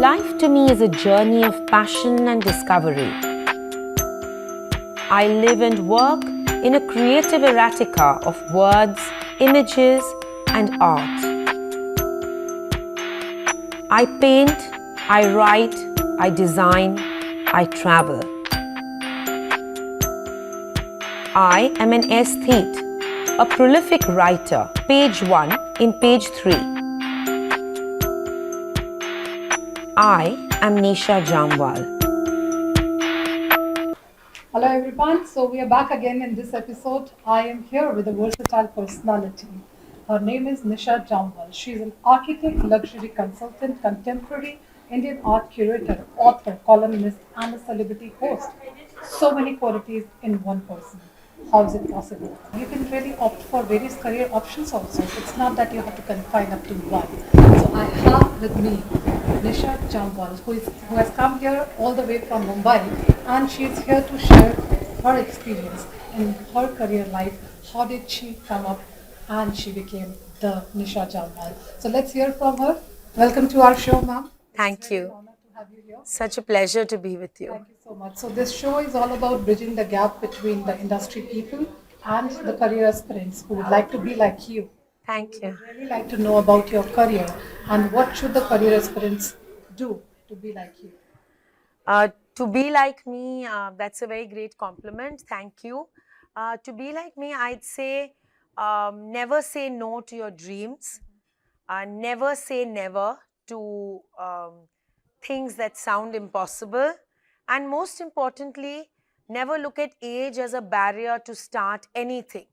Life to me is a journey of passion and discovery. I live and work in a creative erotica of words, images, and art. I paint, I write, I design, I travel. I am an aesthete, a prolific writer, page 1 in page 3. I am Nisha JamVwal. Hello everyone, so we are back again in this episode. I am here with a versatile personality. Her name is Nisha JamVwal. She is an architect, luxury consultant, contemporary Indian art curator, author, columnist, and a celebrity host. So many qualities in one person. How is it possible? You can really opt for various career options also. It's not that you have to confine up to one. So I have with me Nisha JamVwal, who has come here all the way from Mumbai, and she is here to share her experience in her career life. How did she come up and she became the Nisha JamVwal? So let's hear from her. Welcome to our show, ma'am. Thank you. It's an honor to have you here. Such a pleasure to be with you. Thank you so much. So this show is all about bridging the gap between the industry people and the career aspirants who would like to be like you. Thank you. I'd really like to know about your career and what should the career aspirants do to be like you. To be like me, that's a very great compliment. Thank you. To be like me, I'd say never say no to your dreams. Never say never to things that sound impossible. And most importantly, never look at age as a barrier to start anything.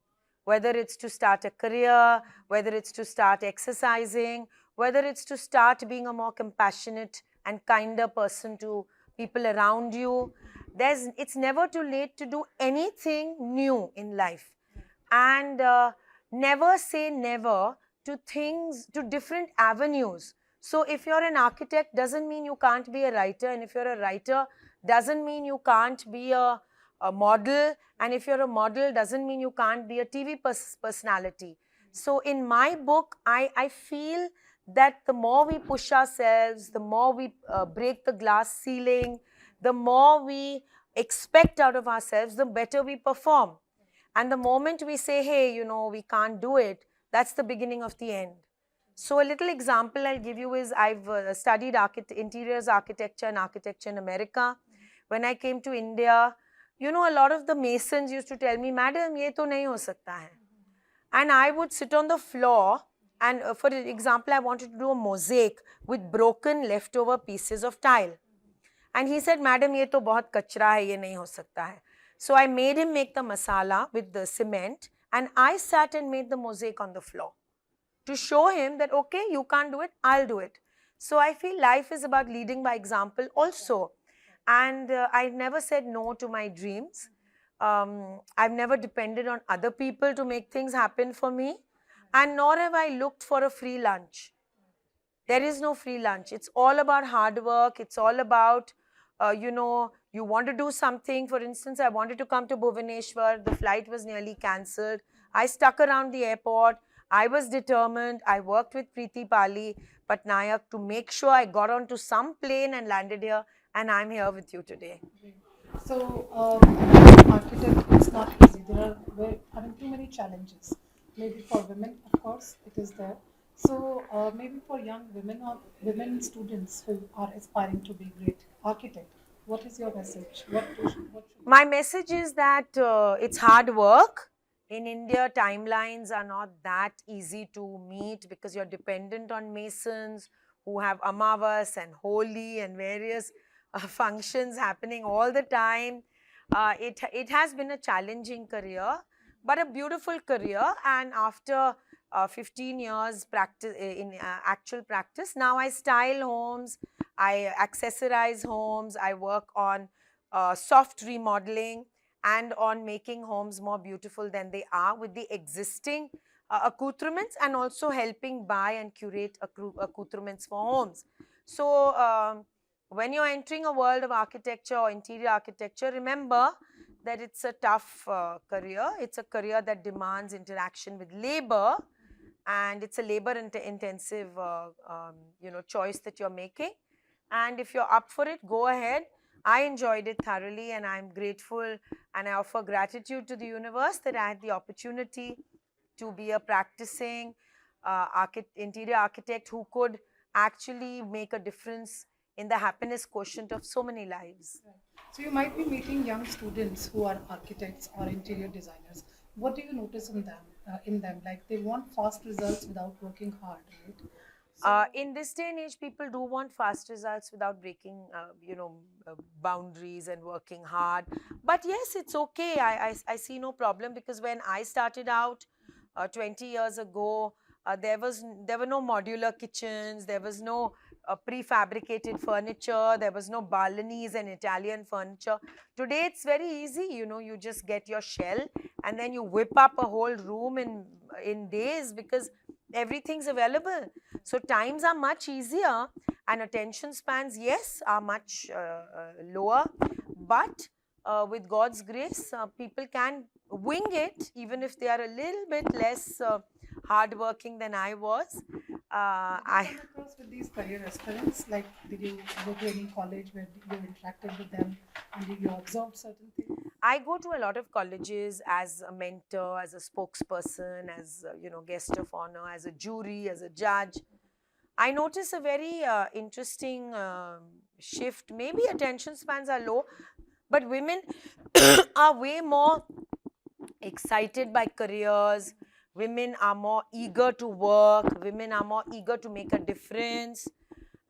Whether it's to start a career, whether it's to start exercising, whether it's to start being a more compassionate and kinder person to people around you. It's never too late to do anything new in life. And never say never to things, to different avenues. So if you're an architect, doesn't mean you can't be a writer. And if you're a writer, doesn't mean you can't be a model. And if you're a model, doesn't mean you can't be a TV personality. So in my book, I feel that the more we push ourselves, the more we break the glass ceiling, the more we expect out of ourselves, the better we perform. And the moment we say, hey, we can't do it, that's the beginning of the end. So a little example I'll give you is I've studied interiors architecture and architecture in America. When I came to India, a lot of the masons used to tell me, madam, ye to nahi ho sakta hai. And I would sit on the floor and for example, I wanted to do a mosaic with broken leftover pieces of tile. And he said, madam, ye to bahut kachra hai, ye nahi ho sakta hai. So I made him make the masala with the cement and I sat and made the mosaic on the floor to show him that, okay, you can't do it, I'll do it. So I feel life is about leading by example also. And I've never said no to my dreams. I've never depended on other people to make things happen for me. And nor have I looked for a free lunch. There is no free lunch. It's all about hard work. It's all about, you want to do something. For instance, I wanted to come to Bhubaneswar. The flight was nearly cancelled. I stuck around the airport. I was determined. I worked with Preeti Pali Patnaik to make sure I got onto some plane and landed here. And I'm here with you today. So, as an architect, it's not easy. There are too many challenges. Maybe for women, of course, it is there. So, maybe for young women or women students who are aspiring to be great architect, what is your message? My message is that it's hard work. In India, timelines are not that easy to meet because you're dependent on masons who have Amavas and Holi and various functions happening all the time. It has been a challenging career, but a beautiful career. And after 15 years practice in actual practice, now I style homes, I accessorize homes, I work on soft remodeling and on making homes more beautiful than they are with the existing accoutrements, and also helping buy and curate accoutrements for homes. So when you're entering a world of architecture or interior architecture, remember that it's a tough career. It's a career that demands interaction with labor, and it's a labor intensive choice that you're making. And if you're up for it, go ahead. I enjoyed it thoroughly, and I'm grateful and I offer gratitude to the universe that I had the opportunity to be a practicing interior architect who could actually make a difference in the happiness quotient of so many lives. Right. So you might be meeting young students who are architects or interior designers. What do you notice in them? Like they want fast results without working hard, right? So In this day and age, people do want fast results without breaking, boundaries and working hard. But yes, it's okay. I see no problem, because when I started out 20 years ago, there were no modular kitchens, there was no prefabricated furniture, there was no Balinese and Italian furniture. Today, it's very easy. You just get your shell and then you whip up a whole room in days, because everything's available. So times are much easier, and attention spans, yes, are much lower. But with God's grace, people can wing it, even if they are a little bit less hardworking than I was. did you come across with these career aspirants? Like, did you go to any college where you interacted with them and did you observe certain things? I go to a lot of colleges as a mentor, as a spokesperson, as guest of honor, as a jury, as a judge. I notice a very interesting shift. Maybe attention spans are low, but women are way more excited by careers. Women are more eager to work. Women are more eager to make a difference.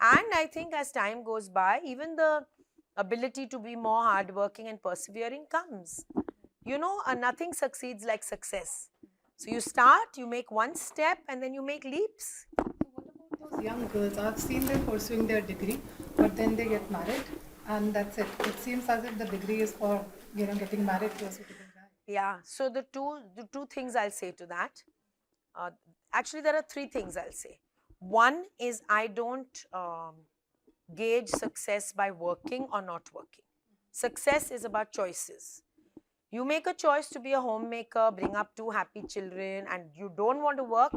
And I think as time goes by, even the ability to be more hardworking and persevering comes. Nothing succeeds like success. So you start, you make one step, and then you make leaps. So what about those young girls? I've seen them pursuing their degree, but then they get married, and that's it. It seems as if the degree is for getting married to a suitable guy. Yeah. So the two things I'll say to that. Uh, Actually, there are three things I'll say. One is, I don't gauge success by working or not working. Success is about choices. You make a choice to be a homemaker, bring up two happy children, and you don't want to work,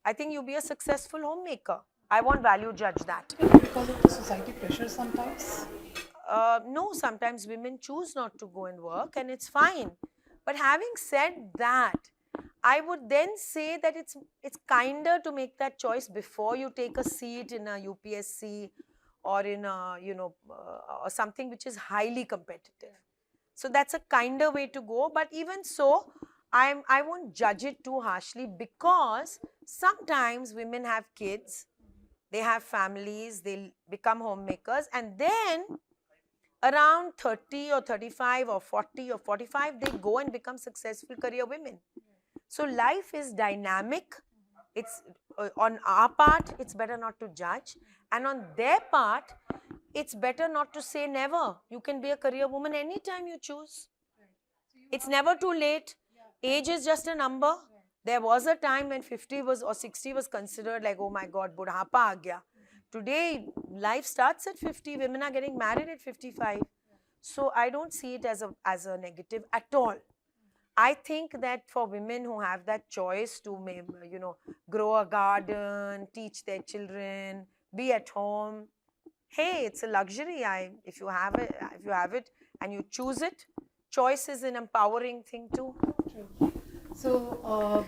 I think you'll be a successful homemaker. I won't value judge that. Because of the society pressure sometimes. No, sometimes women choose not to go and work, and it's fine. But having said that, I would then say that it's kinder to make that choice before you take a seat in a UPSC or in a or something which is highly competitive. So that's a kinder way to go. But even so, I won't judge it too harshly, because sometimes women have kids, they have families, they become homemakers, and then around 30 or 35 or 40 or 45, they go and become successful career women. So life is dynamic. It's on our part, it's better not to judge, and on their part, it's better not to say never. You can be a career woman anytime you choose. It's never too late. Age is just a number. There was a time when 50 was or 60 was considered like, oh my God, budhapa aa gaya. Today, life starts at 50. Women are getting married at 55. So I don't see it as a negative at all. I think that for women who have that choice to, grow a garden, teach their children, be at home, hey, it's a luxury. If you have it and you choose it, choice is an empowering thing too. True. So,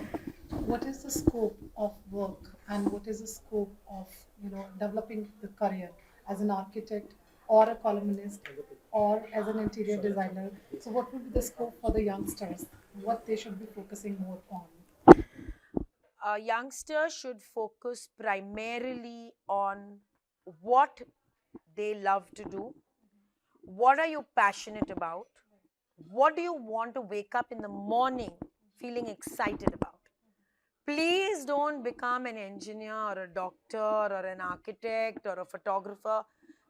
what is the scope of work and what is the scope of developing the career as an architect or a columnist or as an interior designer? So, what would be the scope for the youngsters? What they should be focusing more on? A youngster should focus primarily on what they love to do. What are you passionate about? What do you want to wake up in the morning feeling excited about? Please don't become an engineer or a doctor or an architect or a photographer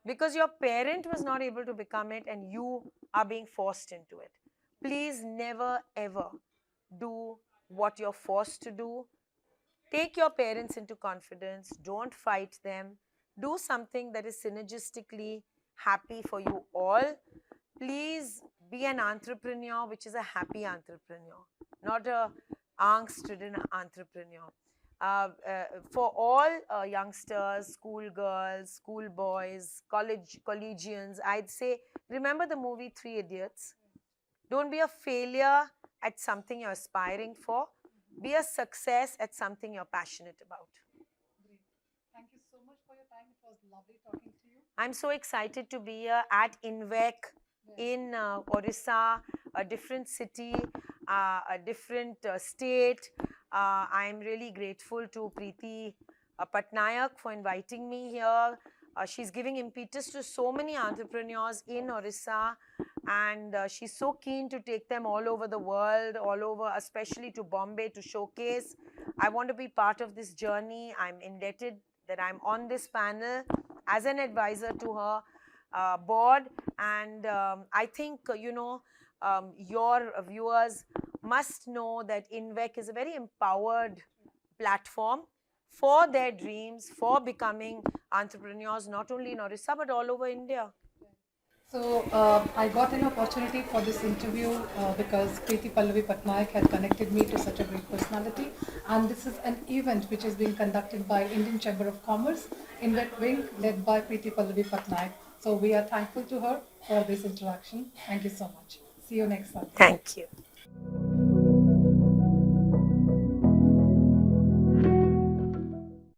because your parent was not able to become it and you are being forced into it. Please never ever do what you're forced to do. Take your parents into confidence. Don't fight them. Do something that is synergistically happy for you all. Please be an entrepreneur, which is a happy entrepreneur, not a angst-ridden entrepreneur. for all youngsters, schoolgirls, schoolboys, collegians, I'd say remember the movie Three Idiots. Don't be a failure at something you're aspiring for. Be a success at something you're passionate about. Great. Thank you so much for your time. It was lovely talking to you. I'm so excited to be here at INVEC in Orissa, a different city, a different state. I'm really grateful to Preeti Patnaik for inviting me here. She's giving impetus to so many entrepreneurs in Orissa, and she's so keen to take them all over the world, all over, especially to Bombay, to showcase. I want to be part of this journey. I'm indebted that I'm on this panel as an advisor to her board, and I think your viewers must know that INVEC is a very empowered platform for their dreams, for becoming entrepreneurs, not only in Orissa but all over India. So I got an opportunity for this interview because Preeti Pallavi Patnaik had connected me to such a great personality, and this is an event which is being conducted by Indian Chamber of Commerce, Invent Wing, led by Preeti Pallavi Patnaik. So we are thankful to her for this interaction. Thank you so much. See you next time. Thank you.